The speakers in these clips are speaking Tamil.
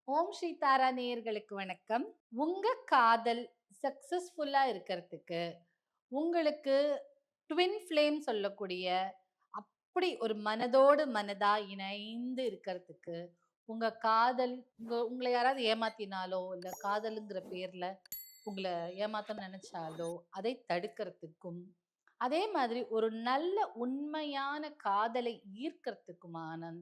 ஓம் ஸ்ரீ தாரா நேயர்களுக்கு வணக்கம். உங்க காதல் சக்சஸ்ஃபுல்லா இருக்கிறதுக்கு, உங்களுக்கு ட்வின் ஃப்ளேம் சொல்லக்கூடிய, அப்படி ஒரு மனதோடு மனதா இணைந்து இருக்கிறதுக்கு, உங்க காதல் உங்கள யாராவது ஏமாத்தினாலோ, இல்ல காதலுங்கிற பேர்ல உங்கள ஏமாத்தணும்னு நெனச்சாலோ, அதை தடுக்கிறதுக்கும், அதே மாதிரி ஒரு நல்ல உண்மையான காதலை ஈர்க்கறதுக்குமான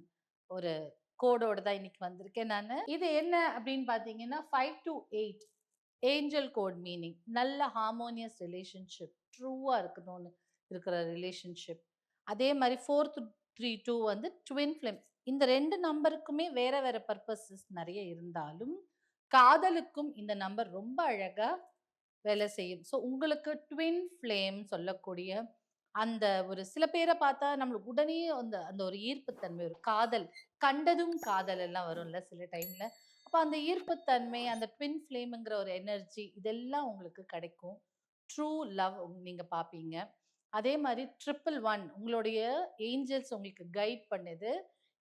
ஒரு கோடோட தான் இன்னைக்கு வந்திருக்கேன் நானு. இது என்ன அப்படின்னு பார்த்தீங்கன்னா, 5 to 8 ஏஞ்சல் கோட் மீனிங். நல்ல ஹார்மோனியஸ் ரிலேஷன்ஷிப். ட்ரூவா இருக்கணும்னு இருக்கிற ரிலேஷன்ஷிப். அதே மாரி 432 வந்து ட்வின் ஃப்ளேம். இந்த 2 நம்பருக்குமே வேற வேற பர்ப்பஸஸ் நெறைய இருந்தாலும், காதலுக்கும் இந்த நம்பர் ரொம்ப அழகா வேலை செய்யும். ஸோ உங்களுக்கு ட்வின் ஃப்ளேம் சொல்லக்கூடிய அந்த ஒரு சில பேர பார்த்தா நம்மளுக்கு உடனே அந்த அந்த ஒரு ஈர்ப்புத்தன்மை, ஒரு காதல், கண்டதும் காதல் எல்லாம் வரும்ல சில டைம்ல. அப்ப அந்த ஈர்ப்புத்தன்மை, அந்த ட்வின் ஃப்ளேம்ங்கிற ஒரு எனர்ஜி இதெல்லாம் உங்களுக்கு கிடைக்கும். ட்ரூ லவ் நீங்க பார்ப்பீங்க. அதே மாரி 111 உங்களுடைய ஏஞ்சல்ஸ் உங்களுக்கு கைட் பண்ணுது.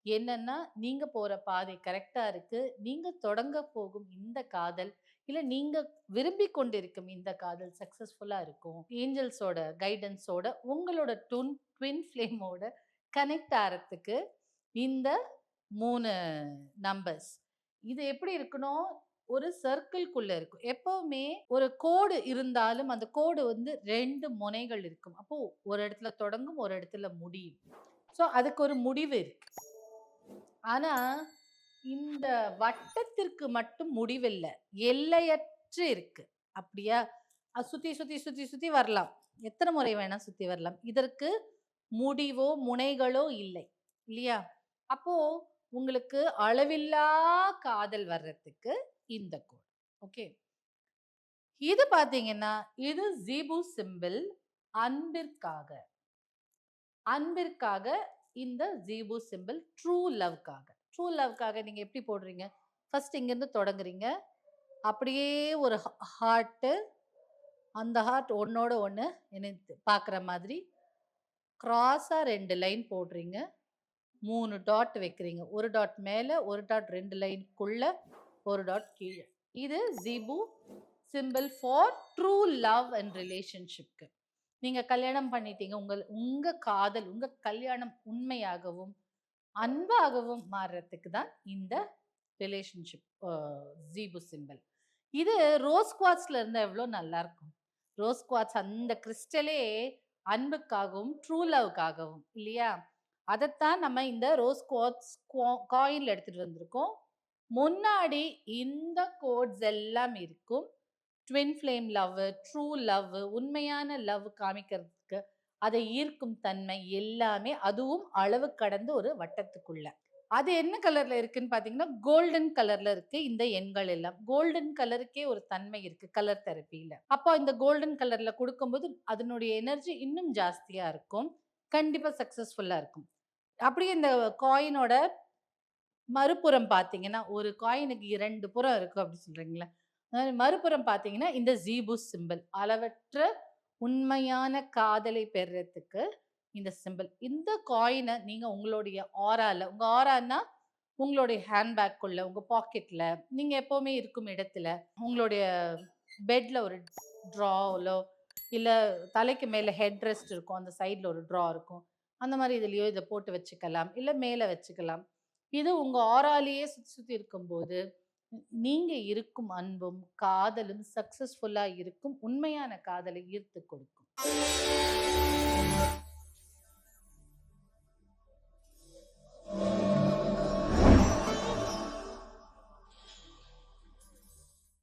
என்னன்னா, நீங்க போற பாதை கரெக்ட்டா இருக்கு. நீங்க தொடங்க போகும் இந்த காதல், இல்ல நீங்க விரும்பிக் கொண்டிருக்கும் இந்த காதல் சக்சஸ்ஃபுல்லா இருக்கும். ஏஞ்சல்ஸோட கைடன்ஸோட உங்களோட ட்வின் ஃப்ளேமோட கனெக்ட் ஆறதுக்கு இந்த 3 நம்பர்ஸ். இது எப்படி இருக்கணும்? ஒரு சர்க்கிள்குள்ள இருக்கும். எப்பவுமே ஒரு கோடு இருந்தாலும், அந்த கோடு வந்து 2 முனைகள் இருக்கும். அப்போ ஒரு இடத்துல தொடங்கும், ஒரு இடத்துல முடியும். ஸோ அதுக்கு ஒரு முடிவு இருக்கு. ஆனா, இந்த வட்டத்திற்கு மட்டும் முடிவில்ல. எல்லையற்று இருக்கு. அப்படியா? சுத்தி, சுத்தி, சுத்தி, சுத்தி வரலாம். எத்தன முறை வேணா சுத்தி வரலாம். இதற்கு முடிவோ, முனைகளோ இல்லை. இல்லையா? அப்போ உங்களுக்கு அளவில்லா காதல் வர்றதுக்கு இந்த கோடு. ஓகே. இது பார்த்தீங்கன்னா, இது ஜீபு சிம்பல் அன்பிற்காக. அன்பிற்காக இந்த ஜீபு சிம்பல் ட்ரூ லவ்க்காக. ட்ரூ லவ்க்காக நீங்க எப்படி போடுறீங்க? ஃபர்ஸ்ட் இங்கேருந்து தொடங்குறீங்க. அப்படியே ஒரு ஹார்ட்டு, அந்த ஹார்ட் ஒண்ணோட ஒண்ணு இணைத்து பார்க்குற மாதிரி கிராஸா 2 லைன் போடுறீங்க. 3 டாட் வைக்கிறீங்க. 1 டாட் மேல, 1 டாட் 2 லைனுக்குள்ள, 1 டாட் கீழ. இது ஜீபு symbol for true love and ரிலேஷன்ஷிப்க்கு. நீங்க கல்யாணம் பண்ணிட்டீங்க. உங்க காதல், உங்க கல்யாணம் உண்மையாகவும், அன்பாகவும் மாறுறதுக்கு தான் இந்த ரிலேஷன்ஷிப் ஜீபு சிம்பல். இது ரோஸ் குவார்ட்ஸ்ல இருந்தா எவ்ளோ நல்லாருக்கும். ரோஸ் குவார்ட்ஸ் அந்த கிறிஸ்டலே அன்புக்காகவும், ட்ரூ லவ்க்காகவும் இல்லையா? அதத்தான் நம்ம இந்த ரோஸ் குவார்ட்ஸ் காயின்ல எடுத்துட்டு வந்திருக்கோம். முன்னாடி இந்த கோட்ஸ் எல்லாம் இருக்கும். Twin flame love, true love, உண்மையான லவ் காமிக்கிறதுக்கு, அதை ஈர்க்கும் தன்மை எல்லாமே அதுவும் அளவு கடந்த ஒரு வட்டத்துக்குள்ள. அது என்ன கலர்ல இருக்குன்னு பார்த்தீங்கன்னா, கோல்டன் கலர்ல இருக்கு இந்த எண்கள் எல்லாம். கோல்டன் கலருக்கே ஒரு தன்மை இருக்கு கலர் தெரப்பில. அப்போ இந்த கோல்டன் கலர்ல குடுக்கும்போது அதனுடைய எனர்ஜி இன்னும் ஜாஸ்தியா இருக்கும். கண்டிப்பா சக்சஸ்ஃபுல்லா இருக்கும். அப்படியே இந்த காயினோட மறுபுறம் பார்த்தீங்கன்னா, ஒரு காயினுக்கு 2 புறம் இருக்கும் அப்படி சொல்றீங்கல்ல. மறுபுறம் பார்த்தீங்கன்னா, இந்த ஜீபு சிம்பல். அளவற்ற உண்மையான காதலை பெறுறதுக்கு இந்த சிம்பல். இந்த காயின நீங்க உங்களுடைய ஆரால உங்க ஆரான்னா உங்களுடைய ஹேண்ட்பேக்குள்ள, உங்க பாக்கெட்ல, நீங்க எப்பவுமே இருக்கும் இடத்துல, உங்களுடைய பெட்ல ஒரு ட்ராவுலோ, இல்ல தலைக்கு மேல ஹெட் ரெஸ்ட் இருக்கும். அந்த சைட்ல ஒரு ட்ரா இருக்கும். அந்த மாரி இதுலயோ இத போட்டு வச்சுக்கலாம். இல்ல மேல வச்சுக்கலாம். இது உங்க ஆராலேயே சுத்தி சுத்தி இருக்கும்போது, நீங்க இருக்கும் அன்பும், காதலும் சக்சஸ்ஃபுல்லா இருக்கும். உண்மையான காதலை ஈர்த்துக் கொடுக்கும்.